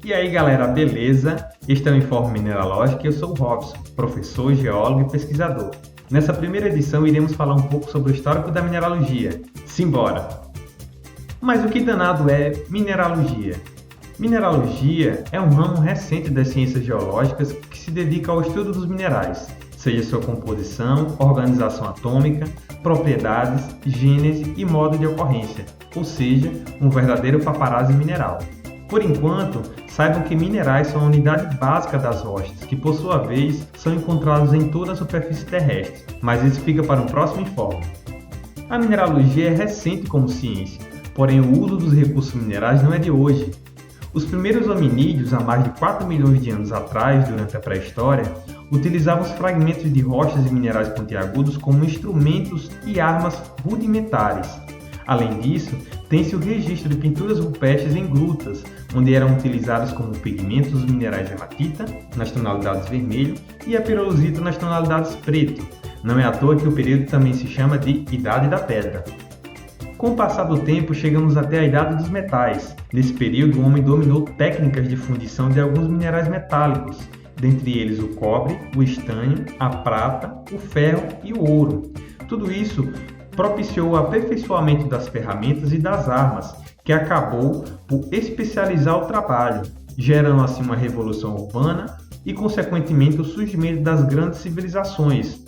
E aí galera, beleza? Este é o Informe Mineralógico e eu sou o Robson, professor, geólogo e pesquisador. Nessa primeira edição iremos falar um pouco sobre o histórico da mineralogia. Simbora! Mas o que danado é mineralogia? Mineralogia é um ramo recente das ciências geológicas que se dedica ao estudo dos minerais, seja sua composição, organização atômica, propriedades, gênese e modo de ocorrência, ou seja, um verdadeiro paparazzi mineral. Por enquanto, saibam que minerais são a unidade básica das rochas, que por sua vez são encontrados em toda a superfície terrestre, mas isso fica para um próximo informe. A mineralogia é recente como ciência, porém o uso dos recursos minerais não é de hoje. Os primeiros hominídeos, há mais de 4 milhões de anos atrás, durante a pré-história, utilizavam os fragmentos de rochas e minerais pontiagudos como instrumentos e armas rudimentares. Além disso, tem-se o registro de pinturas rupestres em grutas, onde eram utilizados como pigmentos os minerais hematita, nas tonalidades vermelho, e a pirolizita nas tonalidades preto. Não é à toa que o período também se chama de Idade da Pedra. Com o passar do tempo, chegamos até a Idade dos Metais. Nesse período, o homem dominou técnicas de fundição de alguns minerais metálicos, dentre eles o cobre, o estanho, a prata, o ferro e o ouro. Tudo isso propiciou o aperfeiçoamento das ferramentas e das armas, que acabou por especializar o trabalho, gerando assim uma revolução urbana e, consequentemente, o surgimento das grandes civilizações,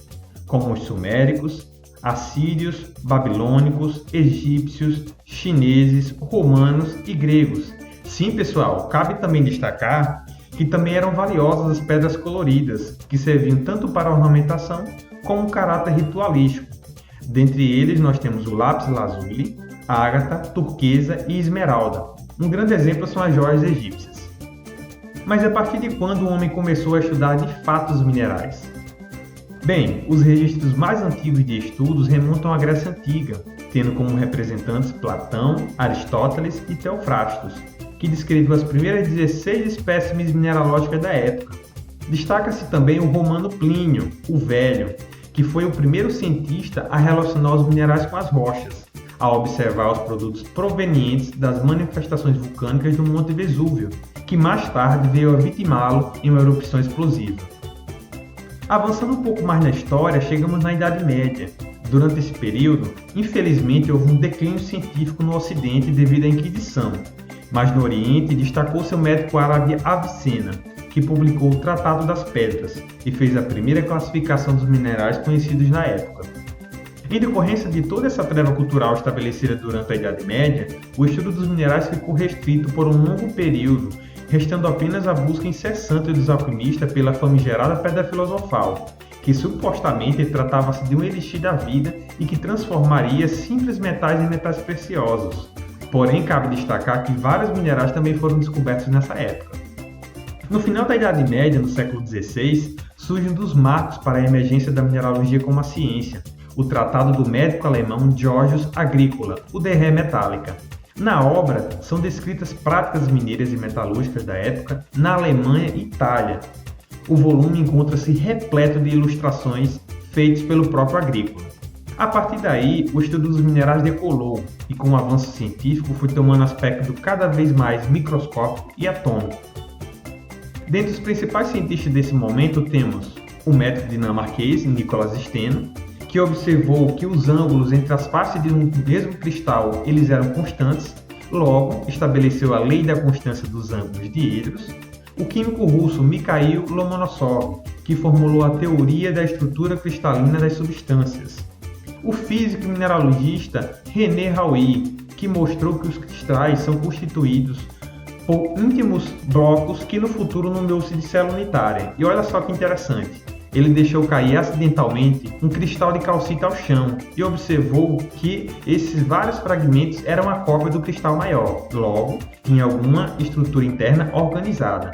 como os suméricos, assírios, babilônicos, egípcios, chineses, romanos e gregos. Sim, pessoal, cabe também destacar que também eram valiosas as pedras coloridas, que serviam tanto para ornamentação como um caráter ritualístico. Dentre eles, nós temos o lápis lazuli, ágata, turquesa e esmeralda. Um grande exemplo são as joias egípcias. Mas a partir de quando o homem começou a estudar de fato os minerais? Bem, os registros mais antigos de estudos remontam à Grécia Antiga, tendo como representantes Platão, Aristóteles e Teofrastos, que descreveu as primeiras 16 espécimes mineralógicas da época. Destaca-se também o romano Plínio, o Velho, que foi o primeiro cientista a relacionar os minerais com as rochas, a observar os produtos provenientes das manifestações vulcânicas do Monte Vesúvio, que mais tarde veio a vitimá-lo em uma erupção explosiva. Avançando um pouco mais na história, chegamos na Idade Média. Durante esse período, infelizmente, houve um declínio científico no Ocidente devido à Inquisição, mas no Oriente destacou-se o médico árabe Avicena, que publicou o Tratado das Pedras e fez a primeira classificação dos minerais conhecidos na época. Em decorrência de toda essa treva cultural estabelecida durante a Idade Média, o estudo dos minerais ficou restrito por um longo período, restando apenas a busca incessante dos alquimistas pela famigerada Pedra Filosofal, que supostamente tratava-se de um elixir da vida e que transformaria simples metais em metais preciosos. Porém, cabe destacar que vários minerais também foram descobertos nessa época. No final da Idade Média, no século XVI, surge um dos marcos para a emergência da mineralogia como a ciência, o tratado do médico alemão Georgius Agricola, o De Re Metallica. Na obra, são descritas práticas mineiras e metalúrgicas da época na Alemanha e Itália. O volume encontra-se repleto de ilustrações feitas pelo próprio Agricola. A partir daí, o estudo dos minerais decolou e, com o avanço científico, foi tomando aspecto cada vez mais microscópico e atômico. Dentre os principais cientistas desse momento temos o médico dinamarquês Nicolas Steno, que observou que os ângulos entre as partes de um mesmo cristal eles eram constantes, logo estabeleceu a lei da constância dos ângulos diedros. O químico russo Mikhail Lomonosov, que formulou a teoria da estrutura cristalina das substâncias. O físico e mineralogista René Hauy, que mostrou que os cristais são constituídos por íntimos blocos que no futuro nomeou-se de célula unitária. E olha só que interessante, ele deixou cair acidentalmente um cristal de calcita ao chão e observou que esses vários fragmentos eram a cópia do cristal maior, logo, tinha alguma estrutura interna organizada.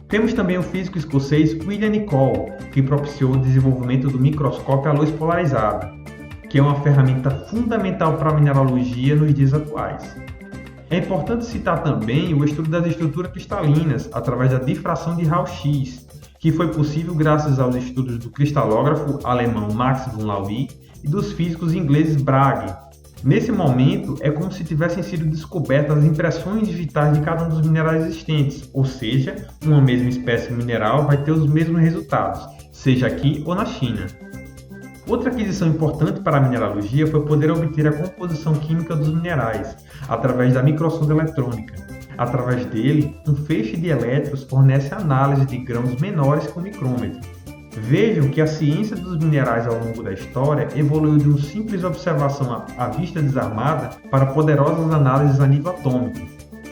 Temos também o físico escocês William Nicol, que propiciou o desenvolvimento do microscópio à luz polarizada, que é uma ferramenta fundamental para a mineralogia nos dias atuais. É importante citar também o estudo das estruturas cristalinas através da difração de raio-x, que foi possível graças aos estudos do cristalógrafo alemão Max von Laue e dos físicos ingleses Bragg. Nesse momento, é como se tivessem sido descobertas as impressões digitais de cada um dos minerais existentes, ou seja, uma mesma espécie mineral vai ter os mesmos resultados, seja aqui ou na China. Outra aquisição importante para a mineralogia foi poder obter a composição química dos minerais, através da microsonda eletrônica. Através dele, um feixe de elétrons fornece análise de grãos menores com micrômetro. Vejam que a ciência dos minerais ao longo da história evoluiu de uma simples observação à vista desarmada para poderosas análises a nível atômico.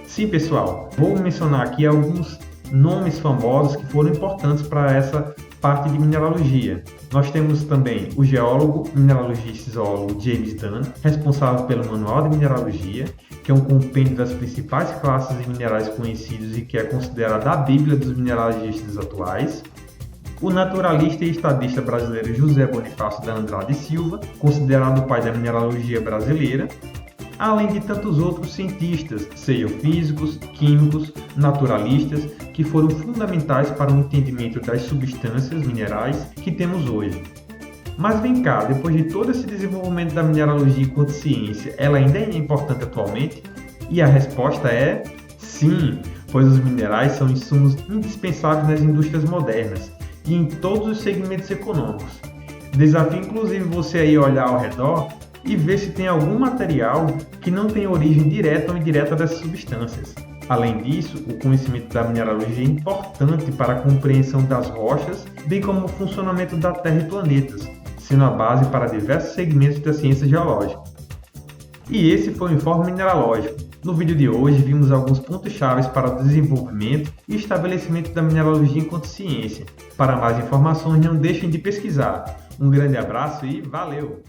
Sim, pessoal, vou mencionar aqui alguns nomes famosos que foram importantes para essa parte de mineralogia. Nós temos também o geólogo, mineralogista e zoólogo James Dunn, responsável pelo Manual de Mineralogia, que é um compêndio das principais classes de minerais conhecidos e que é considerado a Bíblia dos mineralogistas atuais. O naturalista e estadista brasileiro José Bonifácio da Andrade Silva, considerado o pai da mineralogia brasileira, além de tantos outros cientistas, sejam físicos, químicos, naturalistas, que foram fundamentais para o entendimento das substâncias minerais que temos hoje. Mas vem cá, depois de todo esse desenvolvimento da mineralogia enquanto ciência, ela ainda é importante atualmente? E a resposta é sim, pois os minerais são insumos indispensáveis nas indústrias modernas e em todos os segmentos econômicos. Desafio inclusive você aí olhar ao redor e ver se tem algum material que não tem origem direta ou indireta dessas substâncias. Além disso, o conhecimento da mineralogia é importante para a compreensão das rochas, bem como o funcionamento da Terra e planetas, sendo a base para diversos segmentos da ciência geológica. E esse foi o Informe Mineralógico. No vídeo de hoje, vimos alguns pontos-chave para o desenvolvimento e estabelecimento da mineralogia enquanto ciência. Para mais informações, não deixem de pesquisar. Um grande abraço e valeu!